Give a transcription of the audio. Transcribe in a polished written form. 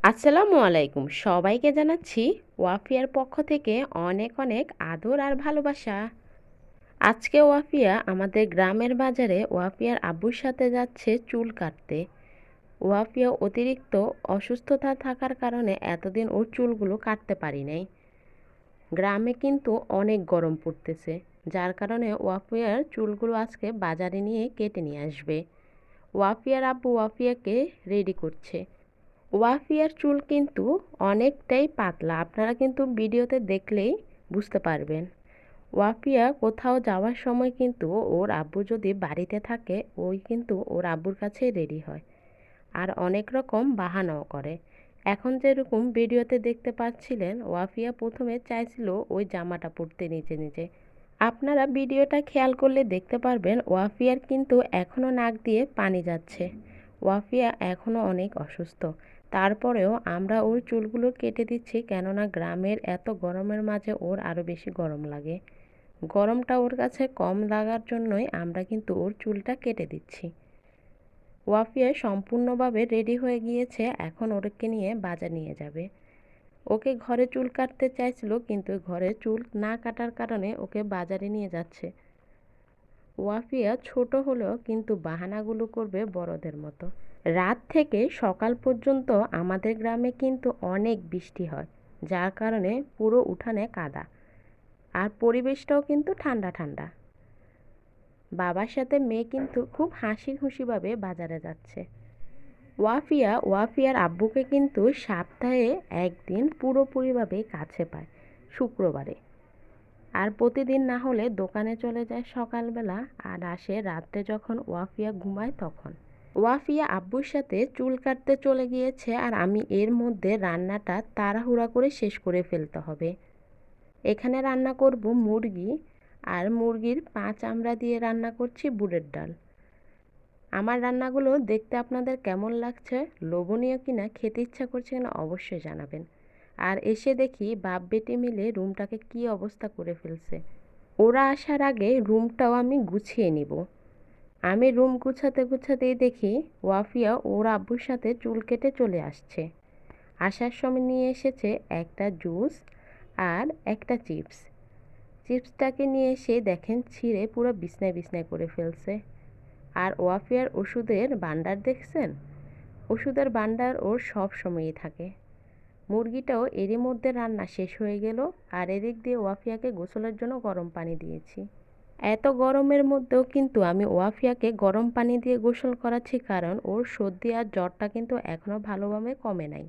আসসালামু আলাইকুম, সবাইকে জানাচ্ছি ওয়াফিয়ার পক্ষ থেকে অনেক অনেক আদর আর ভালোবাসা। আজকে ওয়াফিয়া আমাদের গ্রামের বাজারে ওয়াফিয়ার আব্বুর সাথে যাচ্ছে চুল কাটতে। ওয়াফিয়া অতিরিক্ত অসুস্থতা থাকার কারণে এতদিন ওর চুলগুলো কাটতে পারি নাই। গ্রামে কিন্তু অনেক গরম পড়তেছে, যার কারণে ওয়াফিয়ার চুলগুলো আজকে বাজারে নিয়ে কেটে নিয়ে আসবে। ওয়াফিয়ার আব্বু ওয়াফিয়াকে রেডি করছে। ওয়াফিয়ার চুল কিন্তু অনেকটাই পাতলা, আপনারা কিন্তু ভিডিওতে দেখলেই বুঝতে পারবেন। ওয়াফিয়া কোথাও যাওয়ার সময় কিন্তু ওর আব্বু যদি বাড়িতে থাকে, ওই কিন্তু ওর আব্বুর কাছেই রেডি হয় আর অনেক রকম বাহানাও করে। এখন যেরকম ভিডিওতে দেখতে পাচ্ছিলেন, ওয়াফিয়া প্রথমে চাইছিল ওই জামাটা পরতে নিজে নিজে। আপনারা ভিডিওটা খেয়াল করলে দেখতে পারবেন ওয়াফিয়ার কিন্তু এখনও নাক দিয়ে পানি যাচ্ছে। ওয়াফিয়া এখনও অনেক অসুস্থ, তারপরেও আমরা ওর চুলগুলো কেটে দিচ্ছি, কেননা গ্রামের এত গরমের মাঝে ওর আরও বেশি গরম লাগে। গরমটা ওর কাছে কম লাগার জন্যই আমরা কিন্তু ওর চুলটা কেটে দিচ্ছি। ওয়াফিয়া সম্পূর্ণভাবে রেডি হয়ে গিয়েছে, এখন ওকে নিয়ে বাজার নিয়ে যাবে। ওকে ঘরে চুল কাটতে চাইছিল, কিন্তু ঘরে চুল না কাটার কারণে ওকে বাজারে নিয়ে যাচ্ছে। ওয়াফিয়া ছোট হলেও কিন্তু বাহানাগুলো করবে বড়দের মতো। রাত থেকে সকাল পর্যন্ত আমাদের গ্রামে কিন্তু অনেক বৃষ্টি হয়, যার কারণে পুরো উঠানে কাদা, আর পরিবেশটাও কিন্তু ঠান্ডা ঠান্ডা। বাবার সাথে মেয়ে কিন্তু খুব হাসি খুশিভাবে বাজারে যাচ্ছে। ওয়াফিয়ার আব্বুকে কিন্তু সপ্তাহে একদিন পুরোপুরিভাবে কাছে পায়, শুক্রবারে। আর প্রতিদিন না হলে দোকানে চলে যায় সকালবেলা, আর আসে রাত্রে যখন ওয়াফিয়া ঘুমায় তখন। ওয়াফিয়া আব্বুর সাথে চুল কাটতে চলে গিয়েছে, আর আমি এর মধ্যে রান্নাটা তাড়াহুড়া করে শেষ করে ফেলতে হবে। এখানে রান্না করব মুরগি, আর মুরগির পা চামড়া দিয়ে রান্না করছি বুটের ডাল। আমার রান্নাগুলো দেখতে আপনাদের কেমন লাগছে, লোভনীয় কিনা, খেতে ইচ্ছা করছে কিনা অবশ্যই জানাবেন। আর এসে দেখি বাপ বেটি মিলে রুমটাকে কি অবস্থা করে ফেলছে। ওরা আসার আগে রুমটাও আমি গুছিয়ে নিব। আমি রুম গুছাতে গুছাতেই দেখি ওয়াফিয়া ওর আব্বুর সাথে চুল কেটে চলে আসছে। আসার সময় নিয়ে এসেছে একটা জুস আর একটা চিপস। চিপসটাকে নিয়ে এসে দেখেন ছিঁড়ে পুরো বিছনায় বিছনায় করে ফেলছে। আর ওয়াফিয়ার ওষুধের ভান্ডার দেখছেন? ওষুধের ভান্ডার ওর সব সময়ই থাকে। মুরগিটাও এরই মধ্যে রান্না শেষ হয়ে গেল, আর এদিক দিয়ে ওয়াফিয়াকে গোসলের জন্য গরম পানি দিয়েছি। এত গরমের মধ্যেও কিন্তু আমি ওয়াফিয়াকে গরম পানি দিয়ে গোসল করাচ্ছি, কারণ ওর সর্দি আর জ্বরটা কিন্তু এখনও ভালোভাবে কমে নাই।